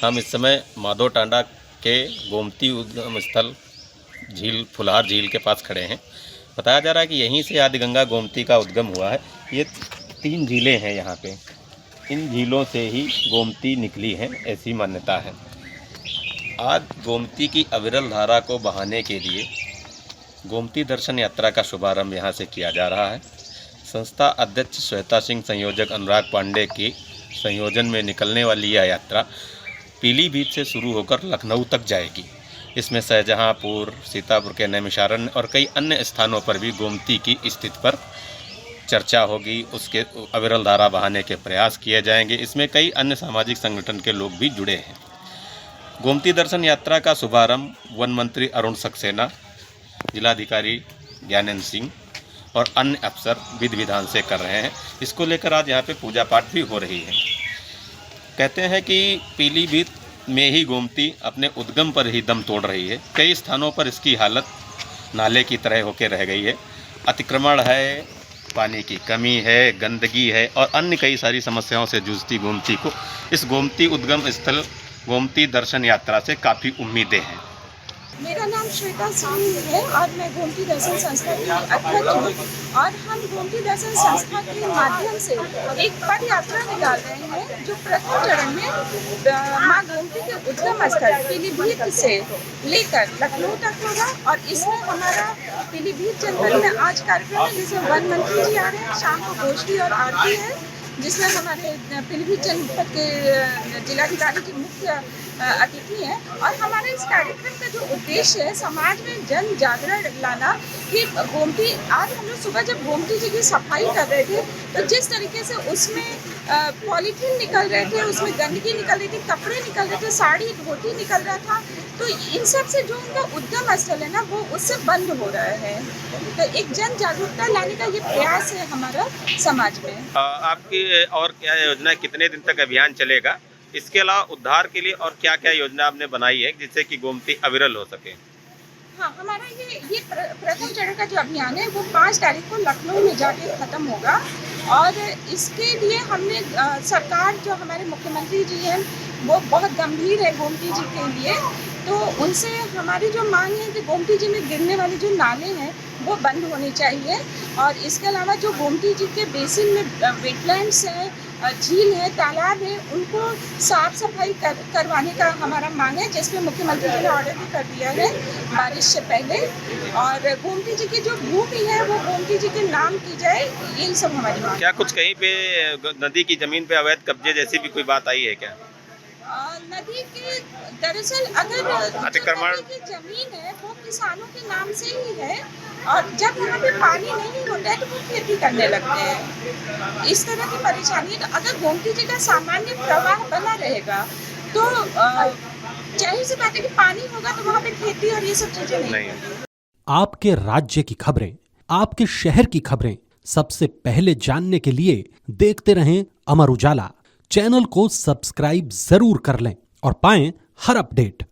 हम इस समय माधो टांडा के गोमती उद्गम स्थल झील फुलहार झील के पास खड़े हैं। बताया जा रहा है कि यहीं से आदिगंगा गोमती का उद्गम हुआ है। ये 3 झीलें हैं यहाँ पे। इन झीलों से ही गोमती निकली है, ऐसी मान्यता है। आज गोमती की अविरल धारा को बहाने के लिए गोमती दर्शन यात्रा का शुभारंभ यहाँ से किया जा रहा है। संस्था अध्यक्ष श्वेता सिंह, संयोजक अनुराग पांडे के संयोजन में निकलने वाली यह यात्रा पीलीभीत से शुरू होकर लखनऊ तक जाएगी। इसमें शाहजहांपुर, सीतापुर के नैमिषारण्य और कई अन्य स्थानों पर भी गोमती की स्थिति पर चर्चा होगी। उसके अविरल धारा बहाने के प्रयास किए जाएंगे। इसमें कई अन्य सामाजिक संगठन के लोग भी जुड़े हैं। गोमती दर्शन यात्रा का शुभारंभ वन मंत्री अरुण सक्सेना, जिलाधिकारी ज्ञानेंद्र सिंह और अन्य अफसर विधि विधान से कर रहे हैं। इसको लेकर आज यहाँ पे पूजा पाठ भी हो रही है। कहते हैं कि पीलीभीत में ही गोमती अपने उद्गम पर ही दम तोड़ रही है। कई स्थानों पर इसकी हालत नाले की तरह होकर रह गई है। अतिक्रमण है, पानी की कमी है, गंदगी है और अन्य कई सारी समस्याओं से जूझती गोमती को इस गोमती उद्गम स्थल गोमती दर्शन यात्रा से काफ़ी उम्मीदें हैं। मेरा नाम श्वेता सिंह है और मैं गोमती दर्शन संस्था की अध्यक्ष हूँ। और हम गोमती दर्शन संस्था के माध्यम से एक पद यात्रा निकाल रहे हैं, जो प्रथम चरण में माँ गोमती के उद्गम स्थल पीलीभीत से लेकर लखनऊ तक होगा। और इसमें हमारा पीलीभीत जनपद में आज कार्यक्रम है, जिसमें वन मंत्री जी आ रहे हैं। शाम को गोष्ठी और आरती है, जिसमें हमारे पीलीभीत जनपद के जिलाधिकारी जी मुख्य अतिथि हैं। और हमारे इस कार्यक्रम का जो उद्देश्य है, समाज में जन जागरण लाना कि गोमती, आज हम लोग सुबह जब गोमती जी की सफाई कर रहे थे तो जिस तरीके से उसमें पॉलीथीन निकल रहे थे, उसमें गंदगी निकल रही थी, कपड़े निकल रहे थे, साड़ी धोती निकल रहा था, तो इन सब से जो उनका उद्गम स्थल है ना, वो उससे बंद हो रहा है। तो एक जन जागरूकता लाने का ये प्रयास है हमारा समाज में। आपकी और क्या योजना, कितने दिन तक अभियान चलेगा? इसके अलावा उद्धार के लिए और क्या क्या योजना आपने बनाई है जिससे कि गोमती अविरल हो सके? हाँ, हमारा ये प्रथम चरण का जो अभियान है वो 5 तारीख को लखनऊ में जाके ख़त्म होगा। और इसके लिए हमने सरकार, जो हमारे मुख्यमंत्री जी हैं, वो बहुत गंभीर है गोमती जी के लिए। तो उनसे हमारी जो मांग है कि गोमती जी में गिरने वाले जो नाले हैं वो बंद होने चाहिए। और इसके अलावा जो गोमती जी के बेसिन में वेटलैंड्स हैं, झील है, तालाब है, उनको साफ सफाई करवाने का हमारा मांग है, जिसमें मुख्यमंत्री जी ने ऑर्डर भी कर दिया है बारिश से पहले। और गोमती जी की जो भूमि है वो गोमती जी के नाम की जाए, यही सब हमारी मांग। क्या कुछ कहीं पे नदी की जमीन पे अवैध कब्जे जैसी भी कोई बात आई है क्या? नदी के दरअसल अगर अतिक्रमण की जमीन है वो किसानों के नाम से ही है। और जब यहाँ पे पानी नहीं होता है तो वो खेती करने लगते हैं। इस तरह की परेशानी। तो अगर गोमती जी का सामान्य प्रवाह बना रहेगा तो जाहिर सी बात है कि पानी होगा तो वहाँ पे खेती और ये सब चीजें नहीं होंगी। आपके राज्य की खबरें, आपके शहर की खबरें सबसे पहले जानने के लिए देखते रहें अमर उजाला। चैनल को सब्सक्राइब जरूर कर लें और पाएं हर अपडेट।